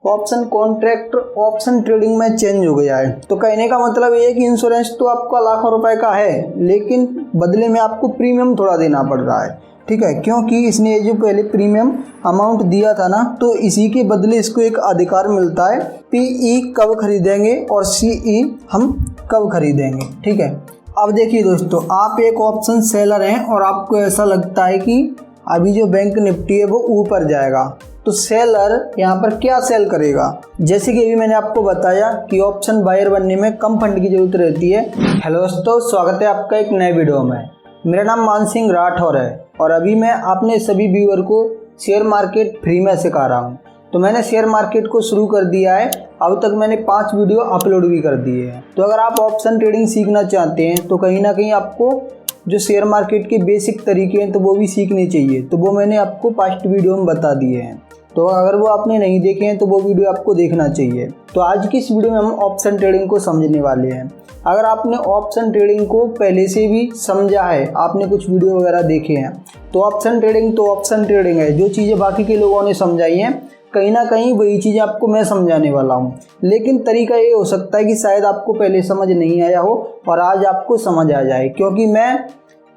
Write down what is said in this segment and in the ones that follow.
Option contract option trading में change हो गया है। तो कहने का मतलब ये है कि इंश्योरेंस तो आपका लाखों रुपए का है, लेकिन बदले में आपको प्रीमियम थोड़ा देना पड़ रहा है। ठीक है, क्योंकि इसने ये जो पहले प्रीमियम अमाउंट दिया था ना, तो इसी के बदले इसको एक अधिकार मिलता है, पीई कब खरीदेंगे और सीई हम कब खरीदेंगे। ठीक है, अब देखिए दोस्तों, आप एक ऑप्शन सेलर हैं और आपको ऐसा लगता है कि अभी जो बैंक निफ्टी है वो ऊपर जाएगा, तो सेलर यहाँ पर क्या सेल करेगा। जैसे कि अभी मैंने आपको बताया कि ऑप्शन बायर बनने में कम फंड की जरूरत रहती है। हेलो दोस्तों, स्वागत है आपका एक नए वीडियो में। मेरा नाम मान सिंह राठौर है और अभी मैं अपने सभी व्यूअर को शेयर मार्केट फ्री में सिखा रहा हूँ। तो मैंने शेयर मार्केट को शुरू कर दिया है, अब तक मैंने 5 वीडियो अपलोड भी कर दिए हैं। तो अगर आप ऑप्शन ट्रेडिंग सीखना चाहते हैं तो कहीं ना कहीं आपको जो शेयर मार्केट के बेसिक तरीके हैं तो वो भी सीखने चाहिए, तो वो मैंने आपको पास्ट वीडियो में बता दिए हैं। तो अगर वो आपने नहीं देखे हैं तो वो वीडियो आपको देखना चाहिए। तो आज की इस वीडियो में हम ऑप्शन ट्रेडिंग को समझने वाले हैं। अगर आपने ऑप्शन ट्रेडिंग को पहले से भी समझा है, आपने कुछ वीडियो वगैरह देखे हैं, तो ऑप्शन ट्रेडिंग है। जो चीज़ें बाकी के लोगों ने समझाई हैं, कहीं ना कहीं वही चीज़ आपको मैं समझाने वाला हूँ। लेकिन तरीका ये हो सकता है कि शायद आपको पहले समझ नहीं आया हो और आज आपको समझ आ जाए, क्योंकि मैं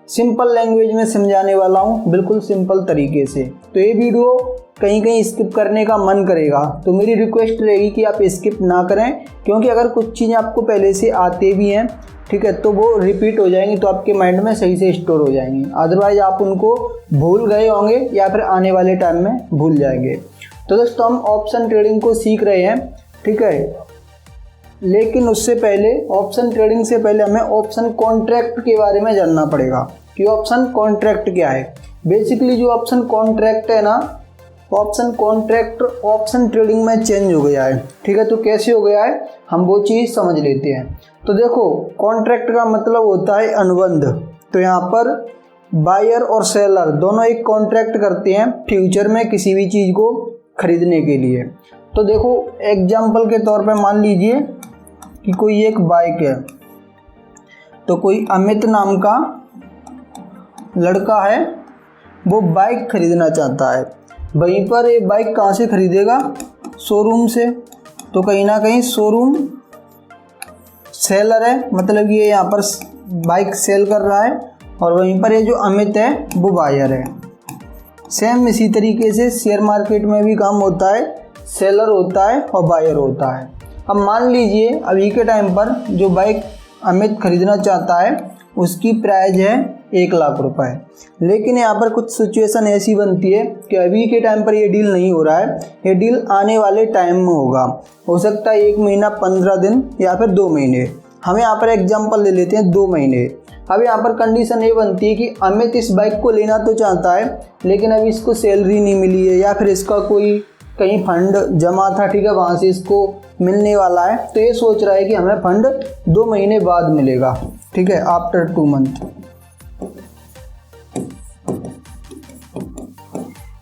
सिंपल लैंग्वेज में समझाने वाला हूँ, बिल्कुल सिंपल तरीके से। तो ये वीडियो कहीं कहीं स्किप करने का मन करेगा, तो मेरी रिक्वेस्ट रहेगी कि आप स्किप ना करें, क्योंकि अगर कुछ चीज़ें आपको पहले से आते भी हैं, ठीक है, तो वो रिपीट हो जाएंगी, तो आपके माइंड में सही से स्टोर हो जाएंगी। अदरवाइज आप उनको भूल गए होंगे या फिर आने वाले टाइम में भूल जाएंगे। तो दोस्तों, हम ऑप्शन ट्रेडिंग को सीख रहे हैं, ठीक है, लेकिन उससे पहले ऑप्शन ट्रेडिंग से पहले हमें ऑप्शन कॉन्ट्रैक्ट के बारे में जानना पड़ेगा कि ऑप्शन कॉन्ट्रैक्ट क्या है। बेसिकली जो ऑप्शन कॉन्ट्रैक्ट है ना, ऑप्शन कॉन्ट्रैक्ट ऑप्शन ट्रेडिंग में चेंज हो गया है। ठीक है, तो कैसे हो गया है हम वो चीज़ समझ लेते हैं। तो देखो, कॉन्ट्रैक्ट का मतलब होता है अनुबंध। तो यहाँ पर बायर और सेलर दोनों एक कॉन्ट्रैक्ट करते हैं फ्यूचर में किसी भी चीज़ को खरीदने के लिए। तो देखो, एग्जाम्पल के तौर पे मान लीजिए कि कोई एक बाइक है, तो कोई अमित नाम का लड़का है, वो बाइक खरीदना चाहता है। वहीं पर ये बाइक कहाँ से खरीदेगा? शोरूम से। तो कहीं ना कहीं शोरूम सेलर है, मतलब ये यहाँ पर बाइक सेल कर रहा है, और वहीं पर ये जो अमित है वो बायर है। सेम इसी तरीके से शेयर मार्केट में भी काम होता है, सेलर होता है और बायर होता है। अब मान लीजिए अभी के टाइम पर जो बाइक अमित खरीदना चाहता है उसकी प्राइस है 1 लाख रुपए, लेकिन यहाँ पर कुछ सिचुएशन ऐसी बनती है कि अभी के टाइम पर ये डील नहीं हो रहा है, ये डील आने वाले टाइम में होगा। हो सकता है 1 महीना, 15 दिन या फिर 2 महीने। हम यहाँ पर एग्जांपल ले लेते हैं 2 महीने। अब यहाँ पर कंडीशन ये बनती है कि अमित इस बाइक को लेना तो चाहता है, लेकिन अभी इसको सैलरी नहीं मिली है या फिर इसका कोई कहीं फंड जमा था, ठीक है, वहाँ से इसको मिलने वाला है। तो ये सोच रहा है कि हमें फंड 2 महीने बाद मिलेगा, ठीक है, आफ्टर 2 मंथ।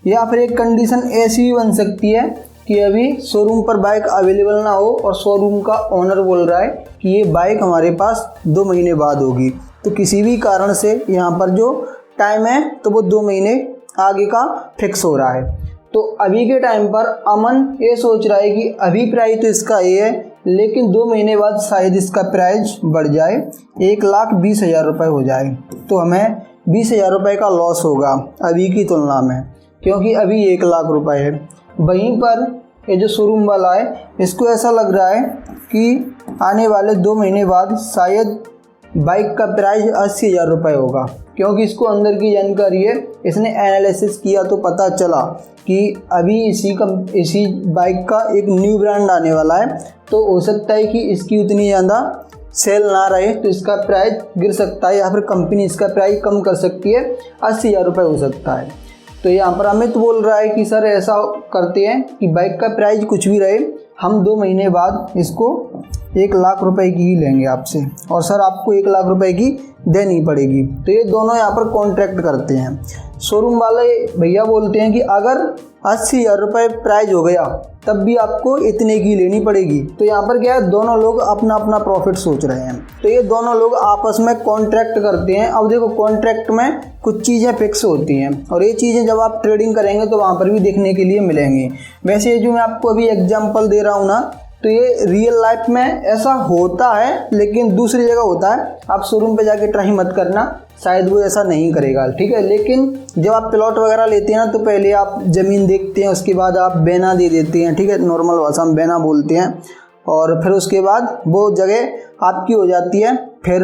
या फिर एक कंडीशन ऐसी भी बन सकती है कि अभी शोरूम पर बाइक अवेलेबल ना हो और शोरूम का ओनर बोल रहा है कि ये बाइक हमारे पास 2 महीने बाद होगी। तो किसी भी कारण से यहाँ पर जो टाइम है तो वो 2 महीने आगे का फिक्स हो रहा है। तो अभी के टाइम पर अमन ये सोच रहा है कि अभी प्राइस तो इसका ये है, लेकिन 2 महीने बाद शायद इसका प्राइस बढ़ जाए, 1,20,000 रुपये हो जाए, तो हमें 20,000 रुपये का लॉस होगा अभी की तुलना में, क्योंकि अभी 1 लाख रुपए है। वहीं पर ये जो शोरूम वाला है इसको ऐसा लग रहा है कि आने वाले 2 महीने बाद शायद बाइक का प्राइस 80,000 रुपये होगा, क्योंकि इसको अंदर की जानकारी है, इसने एनालिसिस किया तो पता चला कि अभी इसी बाइक का एक न्यू ब्रांड आने वाला है, तो हो सकता है कि इसकी उतनी ज़्यादा सेल ना रहे, तो इसका प्राइस गिर सकता है या फिर कंपनी इसका प्राइस कम कर सकती है, 80,000 रुपये हो सकता है। तो यहाँ पर अमित बोल रहा है कि सर ऐसा करते हैं कि बाइक का प्राइस कुछ भी रहे, हम 2 महीने बाद इसको 1 लाख रुपए की ही लेंगे आपसे, और सर आपको 1 लाख रुपए की देनी पड़ेगी। तो ये दोनों यहाँ पर कॉन्ट्रैक्ट करते हैं। शोरूम वाले भैया बोलते हैं कि अगर 80,000 रुपये प्राइस हो गया तब भी आपको इतने की लेनी पड़ेगी। तो यहाँ पर क्या है, दोनों लोग अपना अपना प्रॉफिट सोच रहे हैं, तो ये दोनों लोग आपस में कॉन्ट्रैक्ट करते हैं। अब देखो कॉन्ट्रैक्ट में कुछ चीज़ें फिक्स होती हैं और ये चीज़ें जब आप ट्रेडिंग करेंगे तो वहाँ पर भी देखने के लिए मिलेंगी। वैसे ये जो मैं आपको अभी एग्जाम्पल दे रहा हूँ ना, तो ये रियल लाइफ में ऐसा होता है, लेकिन दूसरी जगह होता है। आप शोरूम पे जाके ट्राई मत करना, शायद वो ऐसा नहीं करेगा, ठीक है। लेकिन जब आप प्लॉट वगैरह लेते हैं ना, तो पहले आप ज़मीन देखते हैं, उसके बाद आप बैना दे देते हैं, ठीक है, नॉर्मल भाषा में बैना बोलते हैं। और फिर उसके बाद वो जगह आपकी हो जाती है। फिर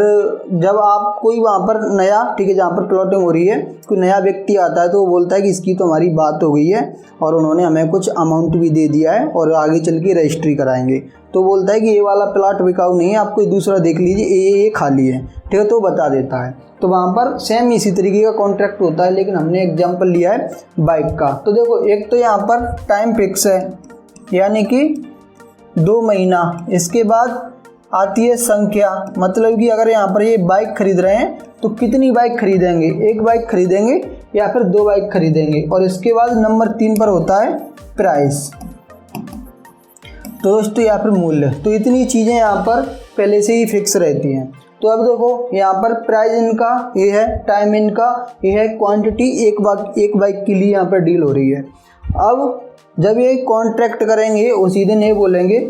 जब आप कोई वहाँ पर नया, ठीक है, जहाँ पर प्लॉटिंग हो रही है, कोई नया व्यक्ति आता है तो वो बोलता है कि इसकी तो हमारी बात हो गई है और उन्होंने हमें कुछ अमाउंट भी दे दिया है और आगे चल के रजिस्ट्री कराएंगे। तो बोलता है कि ये वाला प्लॉट बिकाऊ नहीं है, आप कोई दूसरा देख लीजिए, ये खाली है, ठीक है, तो बता देता है। तो वहाँ पर सेम इसी तरीके का कॉन्ट्रैक्ट होता है, लेकिन हमने एग्जाम्पल लिया है बाइक का। तो देखो, एक तो यहाँ पर टाइम फिक्स है, यानी कि 2 महीना। इसके बाद आती है संख्या, मतलब कि अगर यहाँ पर ये बाइक खरीद रहे हैं तो कितनी बाइक खरीदेंगे, 1 बाइक खरीदेंगे या फिर 2 बाइक खरीदेंगे। और इसके बाद नंबर 3 पर होता है प्राइस, तो दोस्तों या फिर मूल्य। तो इतनी चीज़ें यहाँ पर पहले से ही फिक्स रहती हैं। तो अब देखो यहाँ पर प्राइस इनका ये है, टाइम इनका ये है, क्वांटिटी एक बाइक के लिए यहाँ पर डील हो रही है। अब जब ये कॉन्ट्रैक्ट करेंगे उसी दिन ये बोलेंगे,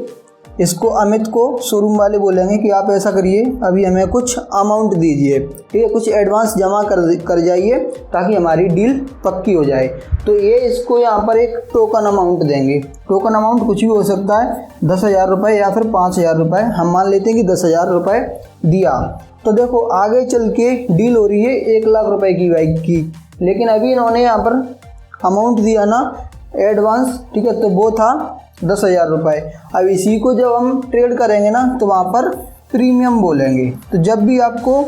इसको अमित को शोरूम वाले बोलेंगे कि आप ऐसा करिए, अभी हमें कुछ अमाउंट दीजिए, ठीक है, कुछ एडवांस जमा कर जाइए ताकि हमारी डील पक्की हो जाए। तो ये इसको यहाँ पर एक टोकन अमाउंट देंगे। टोकन अमाउंट कुछ भी हो सकता है, 10,000 रुपये या फिर 5,000 रुपये। हम मान लेते हैं कि 10,000 रुपये दिया। तो देखो आगे चल के डील हो रही है 1 लाख रुपए की बाइक की, लेकिन अभी इन्होंने यहाँ पर अमाउंट दिया ना एडवांस, ठीक है, तो वो था 10,000 रुपये। अब इसी को जब हम ट्रेड करेंगे ना तो वहाँ पर प्रीमियम बोलेंगे। तो जब भी आपको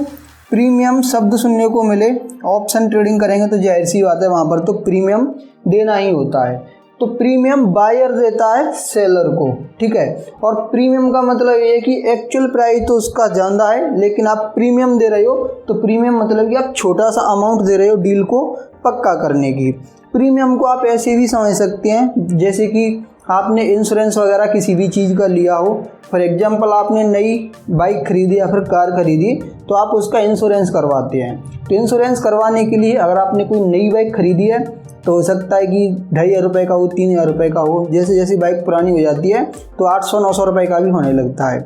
प्रीमियम शब्द सुनने को मिले, ऑप्शन ट्रेडिंग करेंगे तो जाहिर सी बात है वहाँ पर तो प्रीमियम देना ही होता है। तो प्रीमियम बायर देता है सेलर को, ठीक है। और प्रीमियम का मतलब ये है कि एक्चुअल प्राइस तो उसका ज़्यादा है, लेकिन आप प्रीमियम दे रहे हो, तो प्रीमियम मतलब कि आप छोटा सा अमाउंट दे रहे हो डील को पक्का करने की। प्रीमियम को आप ऐसे भी समझ सकते हैं जैसे कि आपने इंश्योरेंस वगैरह किसी भी चीज़ का लिया हो। फॉर एग्जांपल आपने नई बाइक खरीदी या फिर कार खरीदी तो आप उसका इंश्योरेंस करवाते हैं। तो इंश्योरेंस करवाने के लिए अगर आपने कोई नई बाइक खरीदी है तो हो सकता है कि 2,500 रुपये का हो, 3,000 रुपये का हो। जैसे जैसे बाइक पुरानी हो जाती है तो 800-900 रुपये का भी होने लगता है।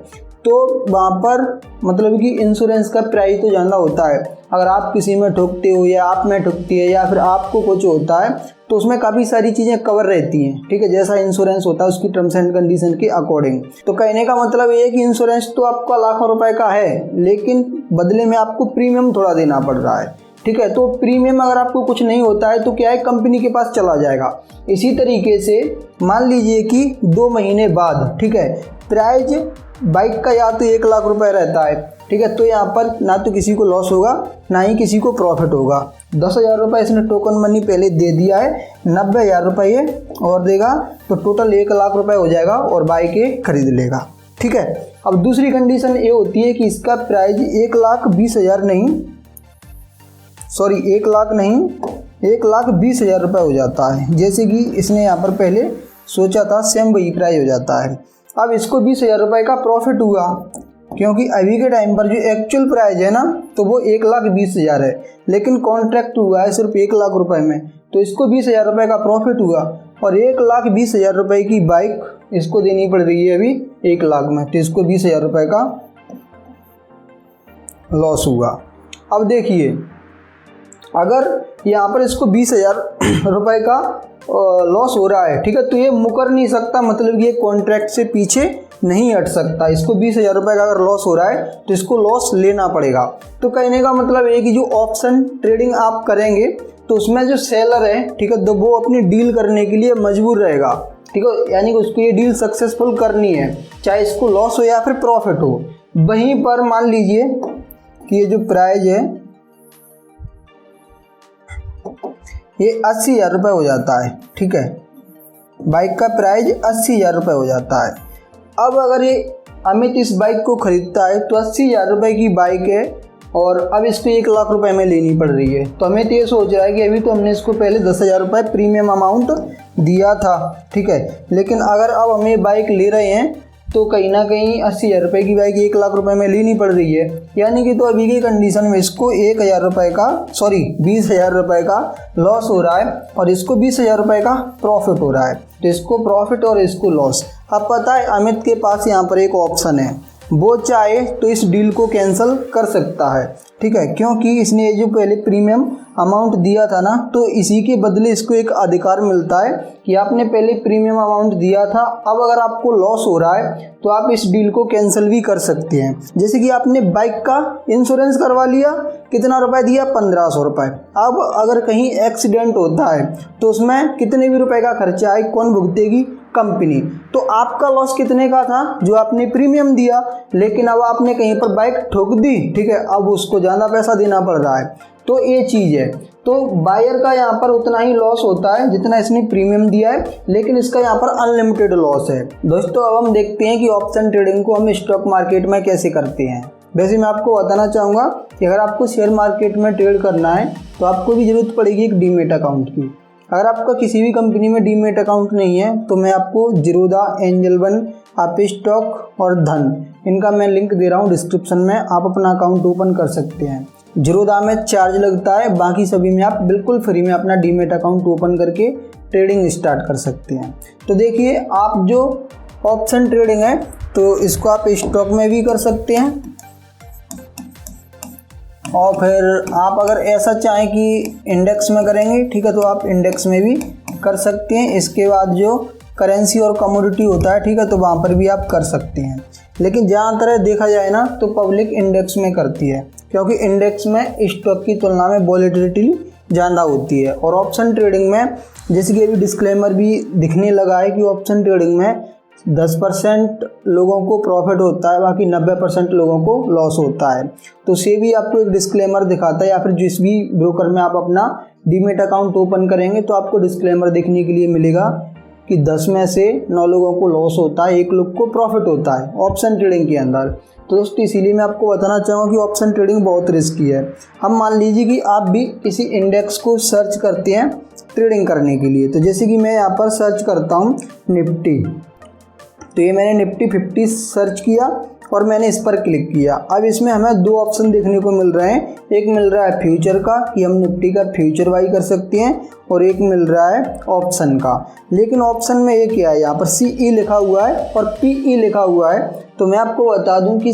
तो वहाँ पर मतलब कि इंश्योरेंस का प्राइस तो ज़्यादा होता है। अगर आप किसी में ठुकते हो या आप में ठुकती है या फिर आपको कुछ होता है तो उसमें काफ़ी सारी चीज़ें कवर रहती हैं, ठीक है, जैसा इंश्योरेंस होता है उसकी टर्म्स एंड कंडीशन के अकॉर्डिंग। तो कहने का मतलब ये है कि इंश्योरेंस तो आपका लाखों रुपए का है, लेकिन बदले में आपको प्रीमियम थोड़ा देना पड़ रहा है, ठीक है। तो प्रीमियम अगर आपको कुछ नहीं होता है तो क्या है, कंपनी के पास चला जाएगा। इसी तरीके से मान लीजिए कि 2 महीने बाद, ठीक है, प्राइस बाइक का या तो 1 लाख रुपए रहता है, ठीक है, तो यहाँ पर ना तो किसी को लॉस होगा ना ही किसी को प्रॉफिट होगा। 10,000 रुपये इसने टोकन मनी पहले दे दिया है, 90,000 रुपये और देगा तो टोटल 1 लाख रुपए हो जाएगा और बाइक ये खरीद लेगा, ठीक है। अब दूसरी कंडीशन ये होती है कि इसका प्राइस 1,20,000 नहीं, सॉरी 1 लाख नहीं, 1,20,000 रुपये हो जाता है। जैसे कि इसने यहाँ पर पहले सोचा था सेम वही प्राइस हो जाता है। अब इसको 20,000 रुपये का प्रॉफिट हुआ, क्योंकि अभी के टाइम पर जो एक्चुअल प्राइस है ना तो वो 1,20,000 है, लेकिन कॉन्ट्रैक्ट हुआ है सिर्फ 1 लाख रुपए में, तो इसको 20,000 रुपये का प्रॉफिट हुआ। और 1,20,000 रुपये की बाइक इसको देनी पड़ रही है अभी 1 लाख में, तो इसको 20,000 रुपये का लॉस हुआ। अब देखिए अगर यहाँ पर इसको 20,000 रुपये का लॉस हो रहा है, ठीक है, तो ये मुकर नहीं सकता, मतलब कि ये कॉन्ट्रैक्ट से पीछे नहीं हट सकता। इसको 20,000 रुपये का अगर लॉस हो रहा है तो इसको लॉस लेना पड़ेगा। तो कहने का मतलब ये कि जो ऑप्शन ट्रेडिंग आप करेंगे तो उसमें जो सेलर है, ठीक है, तो वो अपनी डील करने के लिए मजबूर रहेगा, ठीक है, यानी कि उसको ये डील सक्सेसफुल करनी है, चाहे इसको लॉस हो या फिर प्रॉफिट हो। वहीं पर मान लीजिए कि ये जो प्राइस है ये 80,000 रुपये हो जाता है, ठीक है, बाइक का प्राइस 80,000 रुपये हो जाता है। अब अगर ये अमित इस बाइक को खरीदता है तो 80,000 रुपये की बाइक है, और अब इसको 1 लाख रुपए में लेनी पड़ रही है। तो हमें तो ये सोच रहा है कि अभी तो हमने इसको पहले 10,000 रुपये प्रीमियम अमाउंट दिया था, ठीक है, लेकिन अगर अब हमें बाइक ले रहे हैं तो कहीं ना कहीं 80,000 रुपये की बाइक 1 लाख रुपए में लेनी पड़ रही है, यानी कि तो अभी की कंडीशन में इसको 20,000 रुपये का लॉस हो रहा है और इसको 20,000 रुपये का प्रॉफिट हो रहा है। तो इसको प्रॉफिट और इसको लॉस। अब पता है अमित के पास यहाँ पर एक ऑप्शन है, वो चाहे तो इस डील को कैंसिल कर सकता है, ठीक है, क्योंकि इसने ये जो पहले प्रीमियम अमाउंट दिया था ना, तो इसी के बदले इसको एक अधिकार मिलता है कि आपने पहले प्रीमियम अमाउंट दिया था, अब अगर आपको लॉस हो रहा है तो आप इस डील को कैंसिल भी कर सकते हैं। जैसे कि आपने बाइक का इंश्योरेंस करवा लिया, कितना रुपए दिया, 1500 रुपये। अब अगर कहीं एक्सीडेंट होता है तो उसमें कितने भी रुपए का खर्चा आए, कौन भुगतेगी, कंपनी। तो आपका लॉस कितने का था, जो आपने प्रीमियम दिया, लेकिन अब आपने कहीं पर बाइक ठोक दी, ठीक है, अब उसको ज़्यादा पैसा देना पड़ रहा है। तो ये चीज़ है, तो बायर का यहाँ पर उतना ही लॉस होता है जितना इसने प्रीमियम दिया है, लेकिन इसका यहाँ पर अनलिमिटेड लॉस है। दोस्तों अब हम देखते हैं कि ऑप्शन ट्रेडिंग को हम स्टॉक मार्केट में कैसे करते हैं। वैसे मैं आपको बताना चाहूँगा कि अगर आपको शेयर मार्केट में ट्रेड करना है तो आपको भी ज़रूरत पड़ेगी एक डीमेट अकाउंट की। अगर आपका किसी भी कंपनी में डीमेट अकाउंट नहीं है तो मैं आपको जीरोधा, एंजल वन, अपस्टॉक और धन, इनका मैं लिंक दे रहा हूँ डिस्क्रिप्शन में, आप अपना अकाउंट ओपन कर सकते हैं। जीरोधा में चार्ज लगता है, बाकी सभी में आप बिल्कुल फ्री में अपना डीमेट अकाउंट ओपन करके ट्रेडिंग स्टार्ट कर सकते हैं। तो देखिए, आप जो ऑप्शन ट्रेडिंग है तो इसको आप स्टॉक में भी कर सकते हैं, और फिर आप अगर ऐसा चाहें कि इंडेक्स में करेंगे, ठीक है, तो आप इंडेक्स में भी कर सकते हैं। इसके बाद जो करेंसी और कमोडिटी होता है, ठीक है, तो वहाँ पर भी आप कर सकते हैं। लेकिन ज़्यादातर देखा जाए ना तो पब्लिक इंडेक्स में करती है, क्योंकि इंडेक्स में स्टॉक की तुलना में वॉलेटिलिटी ज़्यादा होती है। और ऑप्शन ट्रेडिंग में जैसे कि अभी डिस्क्लेमर भी दिखने लगा है कि ऑप्शन ट्रेडिंग में 10% लोगों को प्रॉफिट होता है, बाकी 90% लोगों को लॉस होता है। तो से भी आपको एक डिस्क्लेमर दिखाता है, या फिर जिस भी ब्रोकर में आप अपना डीमेट अकाउंट ओपन करेंगे तो आपको डिस्क्लेमर देखने के लिए मिलेगा कि 10 में से 9 लोगों को लॉस होता है, 1 लोग को प्रॉफिट होता है ऑप्शन ट्रेडिंग के अंदर। तो दोस्तों इसीलिए मैं आपको बताना चाहूँगा कि ऑप्शन ट्रेडिंग बहुत रिस्की है। हम मान लीजिए कि आप भी किसी इंडेक्स को सर्च करते हैं ट्रेडिंग करने के लिए, तो जैसे कि मैं यहाँ पर सर्च करता हूँ निफ्टी, तो ये मैंने निफ्टी 50 सर्च किया और मैंने इस पर क्लिक किया। अब इसमें हमें 2 ऑप्शन देखने को मिल रहे हैं, एक मिल रहा है फ्यूचर का कि हम निफ्टी का फ्यूचर बाई कर सकते हैं, और एक मिल रहा है ऑप्शन का। लेकिन ऑप्शन में ये क्या है, यहाँ पर CE लिखा हुआ है और PE लिखा हुआ है। तो मैं आपको बता दूं कि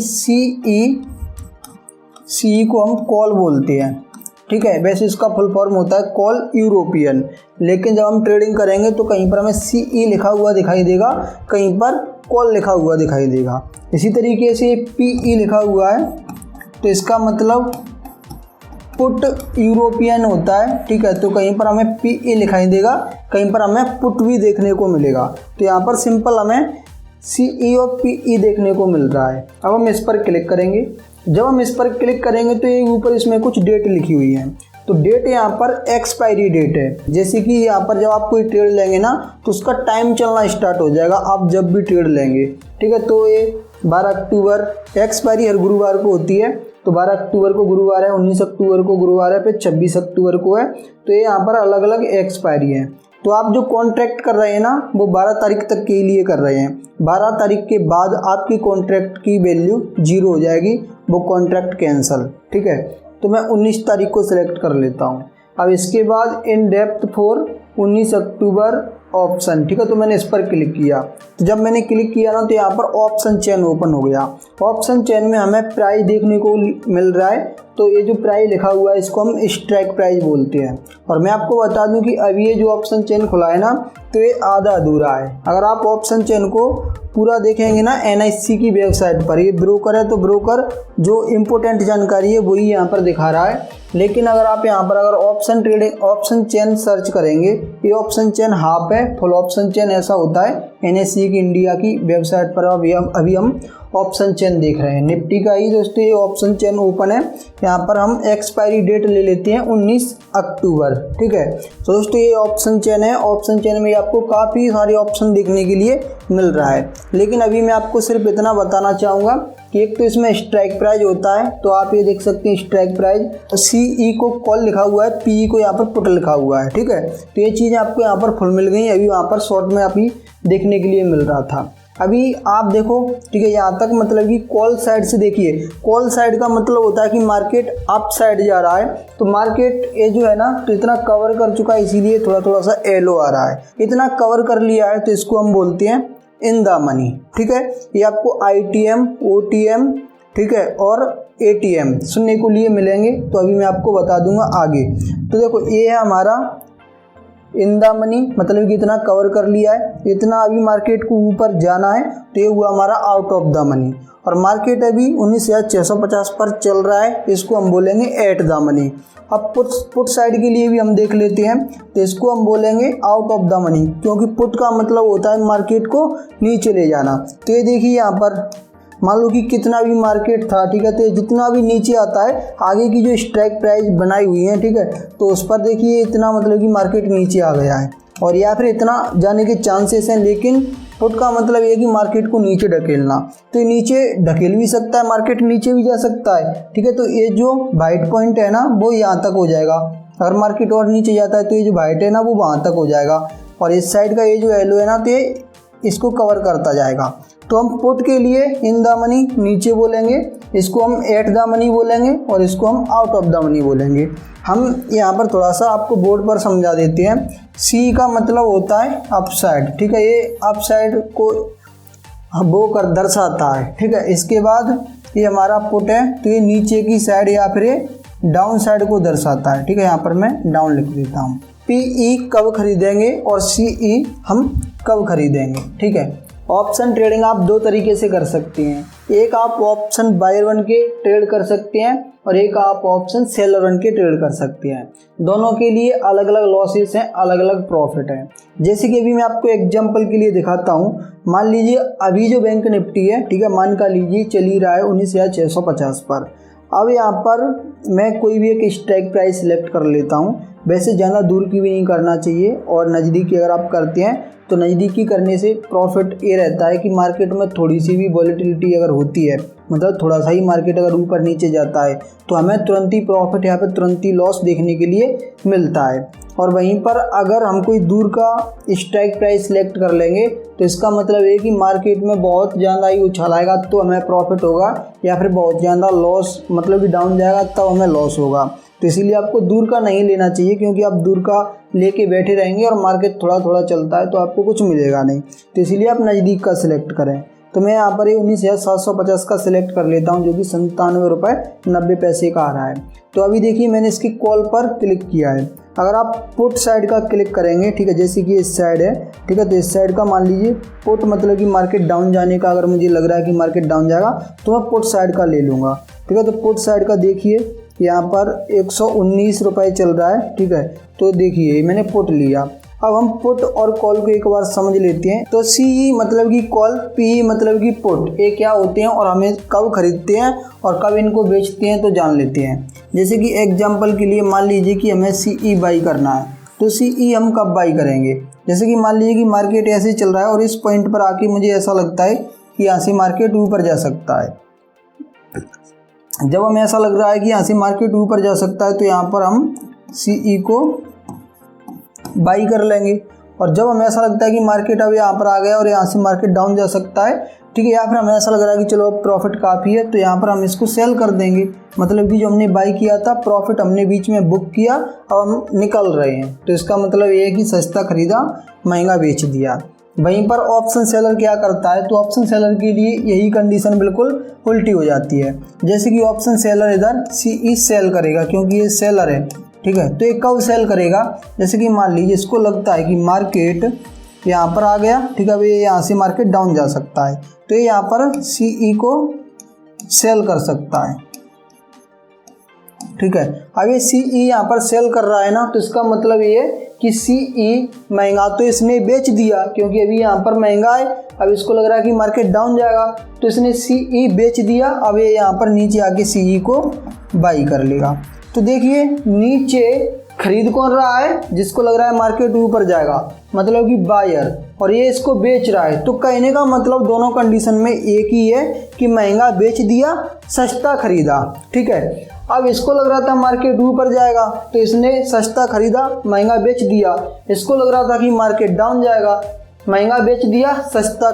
CE को हम कॉल बोलते हैं, ठीक है, वैसे इसका फुल फॉर्म होता है कॉल यूरोपियन, लेकिन जब हम ट्रेडिंग करेंगे तो कहीं पर हमें CE लिखा हुआ दिखाई देगा, कहीं पर कॉल लिखा हुआ दिखाई देगा। इसी तरीके से PE लिखा हुआ है तो इसका मतलब पुट यूरोपियन होता है, ठीक है, तो कहीं पर हमें PE दिखाई देगा, कहीं पर हमें पुट भी देखने को मिलेगा। तो यहाँ पर सिंपल हमें CE और PE देखने को मिल रहा है। अब हम इस पर क्लिक करेंगे। जब हम इस पर क्लिक करेंगे तो ये ऊपर इसमें कुछ डेट लिखी हुई है, तो डेट यहाँ पर एक्सपायरी डेट है। जैसे कि यहाँ पर जब आप कोई ट्रेड लेंगे ना तो उसका टाइम चलना स्टार्ट हो जाएगा आप जब भी ट्रेड लेंगे, ठीक है। तो ये 12 अक्टूबर, एक्सपायरी हर गुरुवार को होती है, तो 12 अक्टूबर को गुरुवार है, 19 अक्टूबर को गुरुवार है, फिर 26 अक्टूबर को है। तो ये यहाँ पर अलग अलग एक्सपायरी है। तो आप जो कॉन्ट्रैक्ट कर रहे हैं ना वो 12 तारीख तक के लिए कर रहे हैं। 12 तारीख के बाद आपकी कॉन्ट्रैक्ट की वैल्यू 0 हो जाएगी, वो कॉन्ट्रैक्ट कैंसल, ठीक है। तो मैं 19 तारीख को सिलेक्ट कर लेता हूँ। अब इसके बाद in depth for 19 October option, ठीक है, तो मैंने इस पर क्लिक किया। तो जब मैंने क्लिक किया ना तो यहाँ पर ऑप्शन चेन ओपन हो गया। ऑप्शन चेन में हमें प्राइस देखने को मिल रहा है, तो ये जो प्राइस लिखा हुआ है इसको हम स्ट्राइक प्राइस बोलते हैं। और मैं आपको बता दूं कि अभी ये जो ऑप्शन चेन खुला है ना तो ये आधा अधूरा है। अगर आप ऑप्शन चेन को पूरा देखेंगे ना NIC की वेबसाइट पर, ये ब्रोकर है तो ब्रोकर जो इम्पोर्टेंट जानकारी है वही यहाँ पर दिखा रहा है। लेकिन अगर आप यहाँ पर अगर option trading option chain search करेंगे, ये ऑप्शन चेन हाफ है, फुल ऑप्शन चेन ऐसा होता है NSE की इंडिया की वेबसाइट पर। अभी हम ऑप्शन चेन देख रहे हैं निफ्टी का ही। दोस्तों ये ऑप्शन चेन ओपन है, यहाँ पर हम एक्सपायरी डेट ले लेते हैं 19 अक्टूबर। ठीक है, तो दोस्तों ये ऑप्शन चेन है। ऑप्शन चेन में आपको काफ़ी सारे ऑप्शन देखने के लिए मिल रहा है, लेकिन अभी मैं आपको सिर्फ इतना बताना चाहूँगा कि एक तो इसमें स्ट्राइक प्राइस होता है, तो आप ये देख सकते हैं स्ट्राइक प्राइस CE को कॉल लिखा हुआ है, PE को यहाँ पर पुट लिखा हुआ है। ठीक है, तो ये चीज़ें आपको यहाँ पर फुल मिल गई, अभी वहाँ पर शॉर्ट में अभी देखने के लिए मिल रहा था। अभी आप देखो, ठीक है, यहाँ तक मतलब कि कॉल साइड से देखिए, कॉल साइड का मतलब होता है कि मार्केट अप साइड जा रहा है, तो मार्केट ये जो है ना तो इतना कवर कर चुका है, इसीलिए थोड़ा सा येलो आ रहा है। इतना कवर कर लिया है तो इसको हम बोलते हैं इन द मनी। ठीक है, ये आपको ITM, OTM, ठीक है, और ATM सुनने को लिए मिलेंगे, तो अभी मैं आपको बता दूंगा आगे। तो देखो ये है हमारा इन द मनी, मतलब कि इतना कवर कर लिया है, इतना अभी मार्केट को ऊपर जाना है, तो ये हुआ हमारा आउट ऑफ द मनी। और मार्केट अभी 19,650 पर चल रहा है, इसको हम बोलेंगे एट द मनी। अब पुट साइड के लिए भी हम देख लेते हैं, तो इसको हम बोलेंगे आउट ऑफ द मनी, क्योंकि पुट का मतलब होता है मार्केट को नीचे ले जाना। तो ये देखिए यहाँ पर मान लो कि कितना भी मार्केट था, ठीक है, तो जितना भी नीचे आता है, आगे की जो स्ट्राइक प्राइस बनाई हुई है, ठीक है, तो उस पर देखिए इतना मतलब कि मार्केट नीचे आ गया है, और या फिर इतना जाने के चांसेस हैं। लेकिन पुट का मतलब ये है कि मार्केट को नीचे ढकेलना, तो ये नीचे ढकेल भी सकता है, मार्केट नीचे भी जा सकता है। ठीक है, तो ये जो वाइट पॉइंट है ना वो यहाँ तक हो जाएगा, अगर मार्केट और नीचे जाता है तो ये जो वाइट है ना वो वहाँ तक हो जाएगा, और इस साइड का ये जो येलो है ना तो ये इसको कवर करता जाएगा। तो हम पुट के लिए इन द मनी नीचे बोलेंगे, इसको हम एट द मनी बोलेंगे, और इसको हम आउट ऑफ द मनी बोलेंगे। हम यहाँ पर थोड़ा सा आपको बोर्ड पर समझा देते हैं। C का मतलब होता है अपसाइड, ठीक है, ये अपसाइड को वो कर दर्शाता है। ठीक है, इसके बाद ये हमारा पुट है, तो ये नीचे की साइड या फिर ये डाउन साइड को दर्शाता है। ठीक है, यहाँ पर मैं डाउन लिख देता हूँ। PE कब खरीदेंगे और CE हम कब खरीदेंगे। ठीक है, ऑप्शन ट्रेडिंग आप दो तरीके से कर सकते हैं, एक आप ऑप्शन बायर बन के ट्रेड कर सकते हैं, और एक आप ऑप्शन सेलर बन के ट्रेड कर सकते हैं। दोनों के लिए अलग अलग लॉसेस हैं, अलग अलग प्रॉफिट हैं। जैसे कि अभी मैं आपको एग्जांपल के लिए दिखाता हूँ। मान लीजिए अभी जो बैंक निफ्टी है, ठीक है, मान का लीजिए चल ही रहा है 19,650 पर। अब यहाँ पर मैं कोई भी एक स्ट्राइक प्राइस सिलेक्ट कर लेता हूँ। वैसे ज़्यादा दूर की भी नहीं करना चाहिए, और नज़दीकी अगर आप करते हैं तो नज़दीकी करने से प्रॉफिट ये रहता है कि मार्केट में थोड़ी सी भी वॉलेटिलिटी अगर होती है, मतलब थोड़ा सा ही मार्केट अगर ऊपर नीचे जाता है, तो हमें तुरंत ही प्रॉफिट यहाँ पे तुरंत ही लॉस देखने के लिए मिलता है। और वहीं पर अगर हम कोई दूर का स्ट्राइक प्राइस सिलेक्ट कर लेंगे, तो इसका मतलब है कि मार्केट में बहुत ज़्यादा ही उछाल आएगा तो हमें प्रॉफिट होगा, या फिर बहुत ज़्यादा लॉस मतलब कि डाउन जाएगा तब हमें लॉस होगा। तो इसीलिए आपको दूर का नहीं लेना चाहिए, क्योंकि आप दूर का लेके बैठे रहेंगे और मार्केट थोड़ा थोड़ा चलता है तो आपको कुछ मिलेगा नहीं। तो इसीलिए आप नज़दीक का सिलेक्ट करें। तो मैं यहाँ पर 19,750 का सिलेक्ट कर लेता हूँ, जो कि 97 रुपये 90 पैसे का आ रहा है। तो अभी देखिए मैंने इसकी कॉल पर क्लिक किया है। अगर आप पुट साइड का क्लिक करेंगे, ठीक है, जैसे कि इस साइड है, ठीक है, तो इस साइड का मान लीजिए पुट मतलब कि मार्केट डाउन जाने का, अगर मुझे लग रहा है कि मार्केट डाउन जाएगा तो मैं पुट साइड का ले लूँगा। ठीक है, तो पुट साइड का देखिए यहाँ पर 119 रुपये चल रहा है। ठीक है, तो देखिए मैंने पुट लिया। अब हम पुट और कॉल को एक बार समझ लेते हैं। तो CE मतलब कि कॉल, PE मतलब कि पुट, ये क्या होते हैं और हमें कब खरीदते हैं और कब इनको बेचते हैं तो जान लेते हैं। जैसे कि एग्जांपल के लिए मान लीजिए कि हमें CE बाई करना है, तो CE हम कब बाई करेंगे। जैसे कि मान लीजिए कि मार्केट ऐसे चल रहा है और इस पॉइंट पर आके मुझे ऐसा लगता है कि यहाँ से मार्केट ऊपर जा सकता है। जब हमें ऐसा लग रहा है कि यहाँ से मार्केट ऊपर जा सकता है, तो यहाँ पर हम CE को बाई कर लेंगे। और जब हमें ऐसा लगता है कि मार्केट अब यहाँ पर आ गया और यहाँ से मार्केट डाउन जा सकता है, ठीक है, या फिर हमें ऐसा लग रहा है कि चलो अब प्रॉफिट काफ़ी है, तो यहाँ पर हम इसको सेल कर देंगे। मतलब कि जो हमने बाई किया था, प्रॉफिट हमने बीच में बुक किया, अब हम निकल रहे हैं, तो इसका मतलब ये है कि सस्ता खरीदा महंगा बेच दिया। वहीं पर ऑप्शन सेलर क्या करता है, तो ऑप्शन सेलर के लिए यही कंडीशन बिल्कुल उल्टी हो जाती है। जैसे कि ऑप्शन सेलर इधर CE सेल करेगा, क्योंकि ये सेलर है, ठीक है, तो ये कब सेल करेगा। जैसे कि मान लीजिए इसको लगता है कि मार्केट यहाँ पर आ गया, ठीक है, अब ये यहाँ से मार्केट डाउन जा सकता है, तो ये यहाँ पर CE को सेल कर सकता है। ठीक है। अब ये CE यहाँ पर सेल कर रहा है ना, तो इसका मतलब ये है कि CE महंगा तो इसने बेच दिया, क्योंकि अभी यहाँ पर महंगा है। अब इसको लग रहा है कि मार्केट डाउन जाएगा, तो इसने CE बेच दिया। अब ये यहाँ पर नीचे आके CE को बाई कर लेगा। तो देखिए नीचे खरीद कौन रहा है, जिसको लग रहा है मार्केट ऊपर जाएगा, मतलब कि बायर, और ये इसको बेच रहा है। तो कहने का मतलब दोनों कंडीशन में एक ही है कि महंगा बेच दिया, सस्ता खरीदा, ठीक है। अब इसको लग रहा था मार्केट ऊपर जाएगा, तो इसने सस्ता खरीदा, महंगा बेच दिया। इसको लग रहा था कि मार्केट डाउन जाएगा, महंगा बेच दिया, सस्ता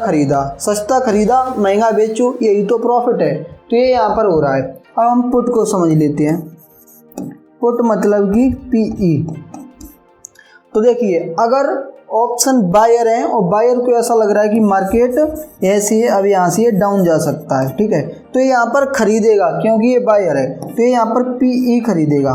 खरीदा, महंगा बेचो, यही तो प्रॉफिट है। तो ये यहाँ पर हो रहा है। अब हम पुट को समझ लेते हैं। पुट मतलब कि PE। तो देखिए अगर ऑप्शन बायर है और बायर को ऐसा लग रहा है कि मार्केट ऐसी है, अब यहाँ से ये डाउन जा सकता है, ठीक है, तो ये यहाँ पर खरीदेगा, क्योंकि ये बायर है, तो ये यहाँ पर PE खरीदेगा।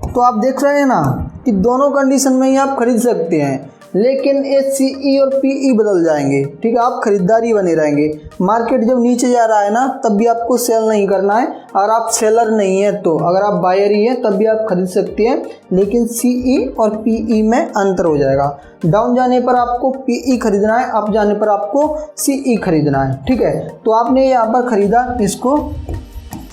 तो आप देख रहे हैं ना कि दोनों कंडीशन में ही आप खरीद सकते हैं, लेकिन ये CE और PE बदल जाएंगे, ठीक है। आप खरीदारी बने रहेंगे। मार्केट जब नीचे जा रहा है ना, तब भी आपको सेल नहीं करना है। अगर आप सेलर नहीं है तो, अगर आप बायर ही हैं तब भी आप खरीद सकते हैं, लेकिन CE और PE में अंतर हो जाएगा। डाउन जाने पर आपको PE खरीदना है, अप जाने पर आपको CE खरीदना है, ठीक है। तो आपने यहाँ पर खरीदा, इसको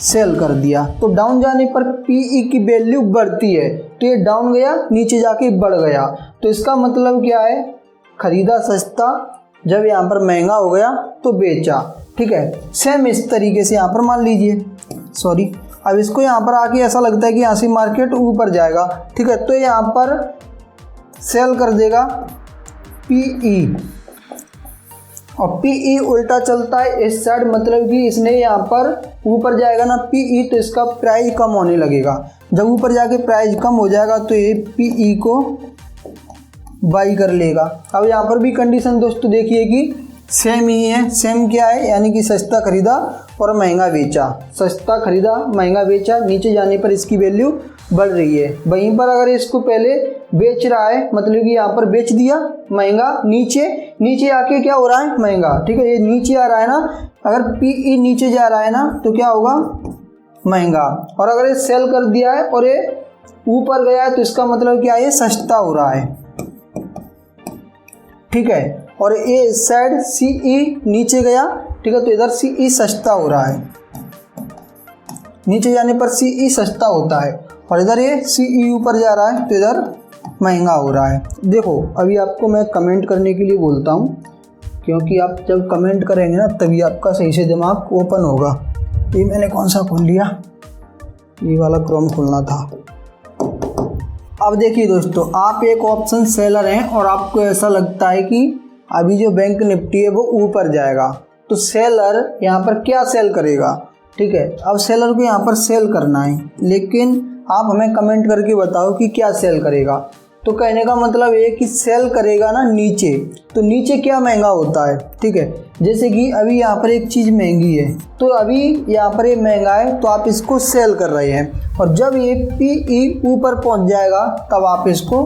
सेल कर दिया, तो डाउन जाने पर PE की वैल्यू बढ़ती है, तो ये डाउन गया, नीचे जाके बढ़ गया। तो इसका मतलब क्या है, खरीदा सस्ता, जब यहाँ पर महंगा हो गया तो बेचा, ठीक है। सेम इस तरीके से यहाँ पर मान लीजिए, सॉरी, अब इसको यहाँ पर आके ऐसा लगता है कि यहाँ से मार्केट ऊपर जाएगा, ठीक है, तो यहाँ पर सेल कर देगा PE, और PE उल्टा चलता है इस साइड, मतलब कि इसने यहाँ पर ऊपर जाएगा ना PE, तो इसका प्राइस कम होने लगेगा। जब ऊपर जाके प्राइस कम हो जाएगा तो ये PE को बाई कर लेगा। अब यहाँ पर भी कंडीशन दोस्तों देखिए कि सेम ही है। सेम क्या है, यानी कि सस्ता खरीदा और महंगा बेचा, सस्ता खरीदा महंगा बेचा, नीचे जाने पर इसकी वैल्यू बढ़ रही है। वहीं पर अगर इसको पहले बेच रहा है, मतलब कि यहाँ पर बेच दिया महंगा, नीचे आके क्या हो रहा है, महंगा, ठीक है, ये नीचे आ रहा है ना। अगर PE नीचे जा रहा है ना, तो क्या होगा, महंगा। और अगर ये सेल कर दिया है और ये ऊपर गया है, तो इसका मतलब क्या है, ये सस्ता हो रहा है, ठीक है। और ये साइड CE नीचे गया, ठीक है, तो इधर CE सस्ता हो रहा है, नीचे जाने पर CE सस्ता होता है, और इधर ये CE ऊपर जा रहा है, तो इधर महंगा हो रहा है। देखो अभी आपको मैं कमेंट करने के लिए बोलता हूँ, क्योंकि आप जब कमेंट करेंगे ना तभी आपका सही से दिमाग ओपन होगा। ये मैंने कौन सा खोल लिया, ये वाला क्रोम खोलना था। अब देखिए दोस्तों, आप एक ऑप्शन सेलर हैं और आपको ऐसा लगता है कि अभी जो बैंक निफ्टी है वो ऊपर जाएगा, तो सेलर यहाँ पर क्या सेल करेगा, ठीक है। अब सेलर को यहाँ पर सेल करना है, लेकिन आप हमें कमेंट करके बताओ कि क्या सेल करेगा। तो कहने का मतलब ये कि सेल करेगा ना नीचे, तो नीचे क्या महंगा होता है, ठीक है। जैसे कि अभी यहाँ पर एक चीज़ महंगी है, तो अभी यहाँ पर ये महंगा है, तो आप इसको सेल कर रहे हैं, और जब ये PE ऊपर पहुँच जाएगा तब आप इसको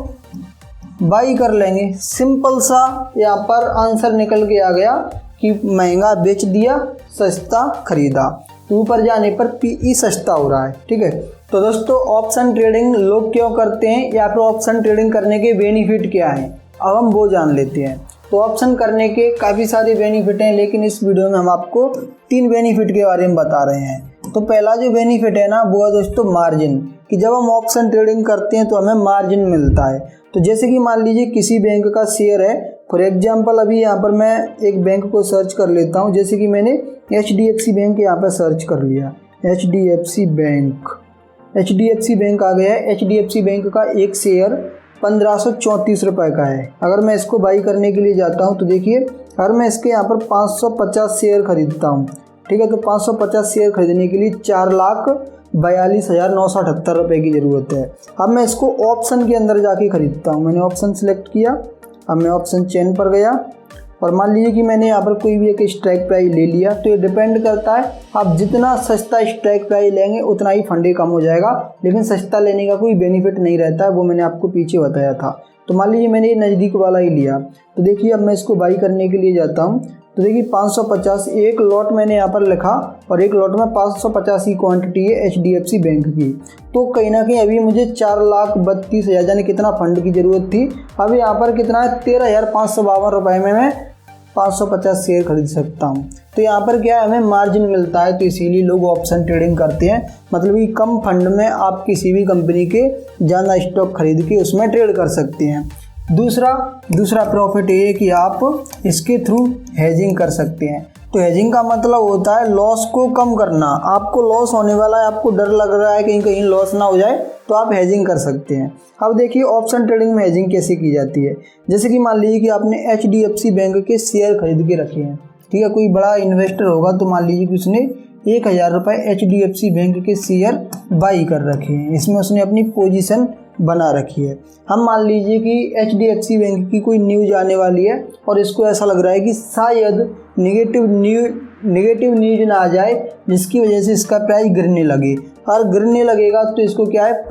बाई कर लेंगे। सिंपल सा यहाँ पर आंसर निकल के आ गया कि महंगा बेच दिया, सस्ता खरीदा, तो ऊपर जाने पर PE सस्ता हो रहा है, ठीक है। तो दोस्तों ऑप्शन ट्रेडिंग लोग क्यों करते हैं, या फिर ऑप्शन ट्रेडिंग करने के बेनिफिट क्या हैं, अब हम वो जान लेते हैं। तो ऑप्शन करने के काफ़ी सारे बेनिफिट हैं, लेकिन इस वीडियो में हम आपको 3 बेनिफिट के बारे में बता रहे हैं। तो पहला जो बेनिफिट है ना, वो है दोस्तों मार्जिन, कि जब हम ऑप्शन ट्रेडिंग करते हैं तो हमें मार्जिन मिलता है। तो जैसे कि मान लीजिए किसी बैंक का शेयर है, फॉर एग्जांपल अभी यहाँ पर मैं एक बैंक को सर्च कर लेता हूँ, जैसे कि मैंने HDFC बैंक यहाँ पर सर्च कर लिया, HDFC बैंक आ गया है। HDFC बैंक का एक शेयर 1534 रुपये का है। अगर मैं इसको बाई करने के लिए जाता हूँ तो देखिए, अगर मैं इसके यहाँ पर 550 शेयर खरीदता हूँ, ठीक है, तो 550 शेयर खरीदने के लिए 4,42,978 रुपये की ज़रूरत है। अब मैं इसको ऑप्शन के अंदर जाके खरीदता हूँ। मैंने ऑप्शन सेलेक्ट किया, अब मैं ऑप्शन चेन पर गया, और मान लीजिए कि मैंने यहाँ पर कोई भी एक स्ट्राइक प्राइस ले लिया। तो ये डिपेंड करता है, आप जितना सस्ता स्ट्राइक प्राइस लेंगे उतना ही फंडे कम हो जाएगा, लेकिन सस्ता लेने का कोई बेनिफिट नहीं रहता है, वो मैंने आपको पीछे बताया था। तो मान लीजिए मैंने ये नज़दीक वाला ही लिया, तो देखिए अब मैं इसको बाई करने के लिए जाता हूँ, तो देखिए 550 एक लॉट मैंने यहाँ पर लिखा और एक लॉट में 550 की क्वांटिटी है HDFC बैंक की। तो कहीं ना कहीं अभी मुझे 4,32,000 यानी कितना फंड की ज़रूरत थी। अभी यहाँ पर कितना है 13,552 रुपये में मैं 550 शेयर खरीद सकता हूँ। तो यहाँ पर क्या है हमें मार्जिन मिलता है, तो इसीलिए लोग ऑप्शन ट्रेडिंग करते हैं। मतलब कि कम फंड में आप किसी भी कंपनी के ज़्यादा स्टॉक खरीद के उसमें ट्रेड कर सकते हैं। दूसरा प्रॉफिट ये है कि आप इसके थ्रू हेजिंग कर सकते हैं। तो हेजिंग का मतलब होता है लॉस को कम करना। आपको लॉस होने वाला है, आपको डर लग रहा है कहीं लॉस ना हो जाए, तो आप हेजिंग कर सकते हैं। अब देखिए ऑप्शन ट्रेडिंग में हेजिंग कैसे की जाती है। जैसे कि मान लीजिए कि आपने HDFC बैंक के शेयर खरीद के रखे हैं, ठीक है। कोई बड़ा इन्वेस्टर होगा तो मान लीजिए कि उसने 1,000 रुपये HDFC बैंक के शेयर बाई कर रखे हैं, इसमें उसने अपनी पोजीशन बना रखी है। हम मान लीजिए कि HDFC बैंक की कोई न्यूज़ आने वाली है और इसको ऐसा लग रहा है कि शायद नेगेटिव न्यूज़ ना आ जाए, जिसकी वजह से इसका प्राइस गिरने लगे। और गिरने लगेगा तो इसको क्या है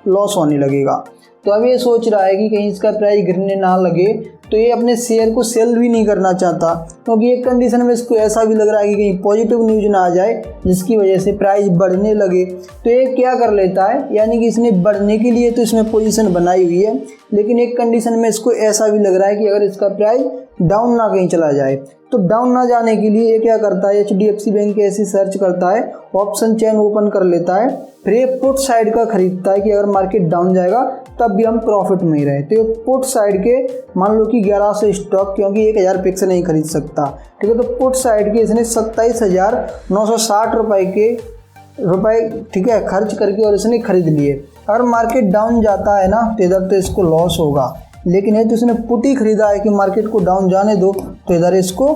लॉस होने लगेगा। तो अब ये सोच रहा है कि कहीं इसका प्राइस गिरने ना लगे, तो ये अपने शेयर को सेल भी नहीं करना चाहता, क्योंकि एक कंडीशन में इसको ऐसा भी लग रहा है कि कहीं पॉजिटिव न्यूज़ ना आ जाए जिसकी वजह से प्राइस बढ़ने लगे। तो ये क्या कर लेता है, यानी कि इसने बढ़ने के लिए तो इसमें पोजीशन बनाई हुई है, लेकिन एक कंडीशन में इसको ऐसा भी लग रहा है कि अगर इसका प्राइस डाउन ना कहीं चला जाए, तो डाउन ना जाने के लिए ये क्या करता है, HDFC बैंक ऐसी सर्च करता है, ऑप्शन चेन ओपन कर लेता है, फिर ये पुट साइड का खरीदता है कि अगर मार्केट डाउन जाएगा तब भी हम प्रॉफिट में ही रहे। तो ये पुट साइड के मान लो कि 1100 स्टॉक, क्योंकि 1,000 पिक से नहीं खरीद सकता, ठीक है। तो पुट साइड के इसने 27,960 रुपये ठीक है खर्च करके और इसने खरीद लिए। अगर मार्केट डाउन जाता है ना तो इधर तो इसको लॉस होगा, लेकिन ये तो इसने पुट ही खरीदा है कि मार्केट को डाउन जाने दो, तो इधर इसको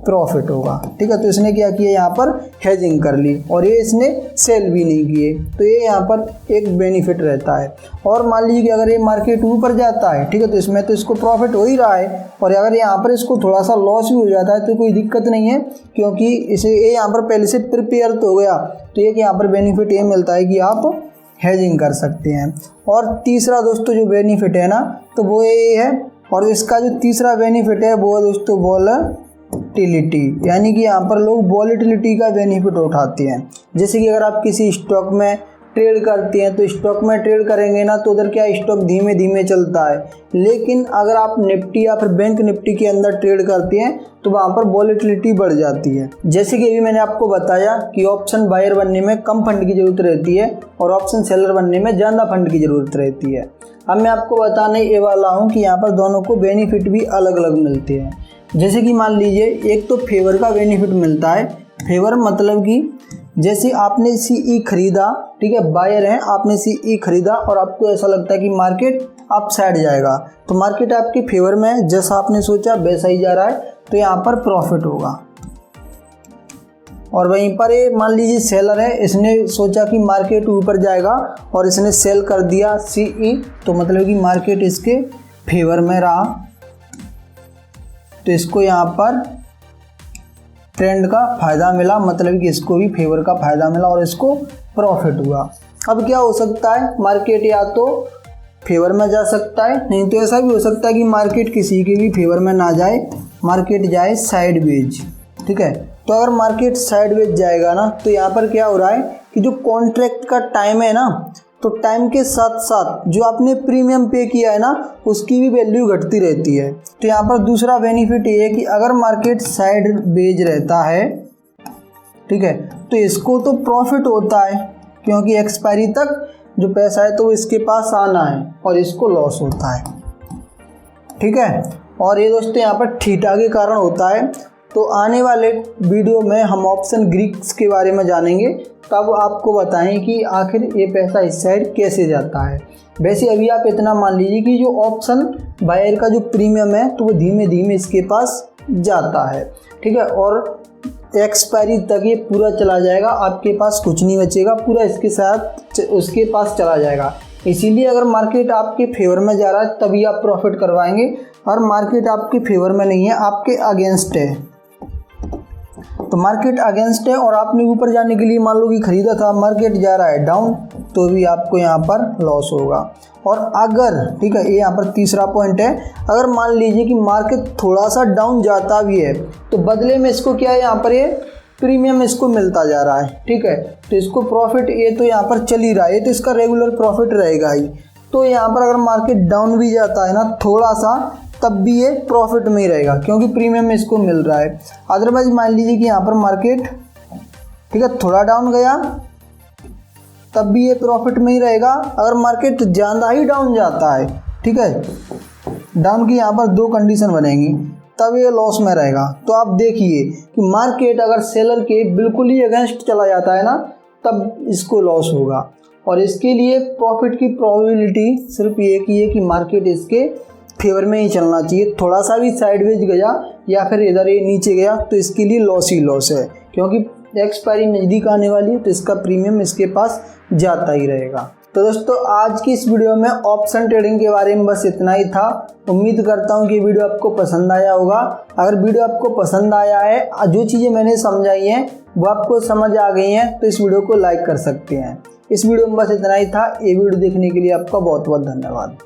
प्रॉफिट होगा, ठीक है। तो इसने क्या किया, यहाँ पर हेजिंग कर ली और ये इसने सेल भी नहीं किए, तो ये यहाँ पर एक बेनिफिट रहता है। और मान लीजिए कि अगर ये मार्केट ऊपर जाता है, ठीक है, तो इसमें तो इसको प्रॉफिट हो ही रहा है, और अगर यहाँ पर इसको थोड़ा सा लॉस भी हो जाता है तो कोई दिक्कत नहीं है, क्योंकि इसे ये यहाँ पर पहले से प्रिपेयर तो हो गया। तो ये यहाँ पर बेनिफिट ये मिलता है कि आप हेजिंग कर सकते हैं। और तीसरा दोस्तों जो बेनिफिट है ना, तो वो ये है, और इसका जो तीसरा बेनिफिट है वो दोस्तों वॉलेटिलिटी, यानी कि यहाँ पर लोग वॉलेटिलिटी का बेनिफिट उठाते हैं। जैसे कि अगर आप किसी स्टॉक में ट्रेड करते हैं, तो स्टॉक में ट्रेड करेंगे ना तो उधर क्या स्टॉक धीमे धीमे चलता है, लेकिन अगर आप निफ्टी या फिर बैंक निफ्टी के अंदर ट्रेड करते हैं तो वहाँ पर वॉलेटिलिटी बढ़ जाती है। जैसे कि अभी मैंने आपको बताया कि ऑप्शन बायर बनने में कम फंड की ज़रूरत रहती है और ऑप्शन सेलर बनने में ज़्यादा फंड की ज़रूरत रहती है। अब मैं आपको बताने ये वाला हूँ कि यहाँ पर दोनों को बेनिफिट भी अलग अलग मिलते हैं। जैसे कि मान लीजिए एक तो फेवर का बेनिफिट मिलता है। फेवर मतलब कि जैसे आपने CE खरीदा, ठीक है, बायर है, आपने CE खरीदा और आपको ऐसा लगता है कि मार्केट अप साइड जाएगा, तो मार्केट आपके फेवर में जैसा आपने सोचा वैसा ही जा रहा है, तो यहाँ पर प्रॉफिट होगा। और वहीं पर ये मान लीजिए सेलर है, इसने सोचा कि मार्केट ऊपर जाएगा और इसने सेल कर दिया CE, तो मतलब कि मार्केट इसके फेवर में रहा, तो इसको यहाँ पर ट्रेंड का फ़ायदा मिला, मतलब कि इसको भी फेवर का फ़ायदा मिला और इसको प्रॉफिट हुआ। अब क्या हो सकता है, मार्केट या तो फेवर में जा सकता है, नहीं तो ऐसा भी हो सकता है कि मार्केट किसी के भी फेवर में ना जाए, मार्केट जाए साइडवेज, ठीक है। तो अगर मार्केट साइडवेज जाएगा ना, तो यहाँ पर क्या हो रहा है कि जो कॉन्ट्रैक्ट का टाइम है ना, तो टाइम के साथ साथ जो आपने प्रीमियम पे किया है ना, उसकी भी वैल्यू घटती रहती है। तो यहाँ पर दूसरा बेनिफिट ये है कि अगर मार्केट साइडवेज रहता है, ठीक है, तो इसको तो प्रॉफिट होता है, क्योंकि एक्सपायरी तक जो पैसा है तो इसके पास आना है, और इसको लॉस होता है, ठीक है। और ये दोस्तों यहाँ पर थीटा के कारण होता है। तो आने वाले वीडियो में हम ऑप्शन ग्रीक्स के बारे में जानेंगे, तब आपको बताएं कि आखिर ये पैसा इस साइड कैसे जाता है। वैसे अभी आप इतना मान लीजिए कि जो ऑप्शन बायर का जो प्रीमियम है तो वो धीमे धीमे इसके पास जाता है, ठीक है, और एक्सपायरी तक ये पूरा चला जाएगा, आपके पास कुछ नहीं बचेगा, पूरा इसके साथ उसके पास चला जाएगा। इसीलिए अगर मार्केट आपके फेवर में जा रहा है तभी आप प्रॉफिट करवाएंगे, और मार्केट आपके फेवर में नहीं है, आपके अगेंस्ट है, तो मार्केट अगेंस्ट है और आपने ऊपर जाने के लिए मान लो कि खरीदा था, मार्केट जा रहा है डाउन, तो भी आपको यहाँ पर लॉस होगा। और अगर ठीक है, ये यहाँ पर तीसरा पॉइंट है, अगर मान लीजिए कि मार्केट थोड़ा सा डाउन जाता भी है तो बदले में इसको क्या है, यहाँ पर ये प्रीमियम इसको मिलता जा रहा है। ठीक है, तो इसको प्रॉफिट ये तो यहाँ पर चल ही रहा है, तो इसका रेगुलर प्रॉफिट रहेगा ही। तो यहाँ पर अगर मार्केट डाउन भी जाता है ना थोड़ा सा, तब भी ये प्रॉफिट में ही रहेगा क्योंकि प्रीमियम इसको मिल रहा है। अदरवाइज मान लीजिए कि यहाँ पर मार्केट ठीक है थोड़ा डाउन गया, तब भी ये प्रॉफिट में ही रहेगा। अगर मार्केट ज़्यादा ही डाउन जाता है, ठीक है, डाउन की यहाँ पर दो कंडीशन बनेंगी, तब ये लॉस में रहेगा। तो आप देखिए कि मार्केट अगर सेलर के बिल्कुल ही अगेंस्ट चला जाता है ना, तब इसको लॉस होगा। और इसके लिए प्रॉफिट की प्रोबेबिलिटी सिर्फ ये की है कि मार्केट इसके फेवर में ही चलना चाहिए। थोड़ा सा भी साइडवेज गया या फिर इधर ये नीचे गया तो इसके लिए लॉस ही लॉस है, क्योंकि एक्सपायरी नज़दीक आने वाली है तो इसका प्रीमियम इसके पास जाता ही रहेगा। तो दोस्तों आज की इस वीडियो में ऑप्शन ट्रेडिंग के बारे में बस इतना ही था। उम्मीद करता हूँ कि वीडियो आपको पसंद आया होगा। अगर वीडियो आपको पसंद आया है, जो चीज़ें मैंने समझाई हैं वो आपको समझ आ गई हैं, तो इस वीडियो को लाइक कर सकते हैं। इस वीडियो में बस इतना ही था। ये वीडियो देखने के लिए आपका बहुत बहुत धन्यवाद।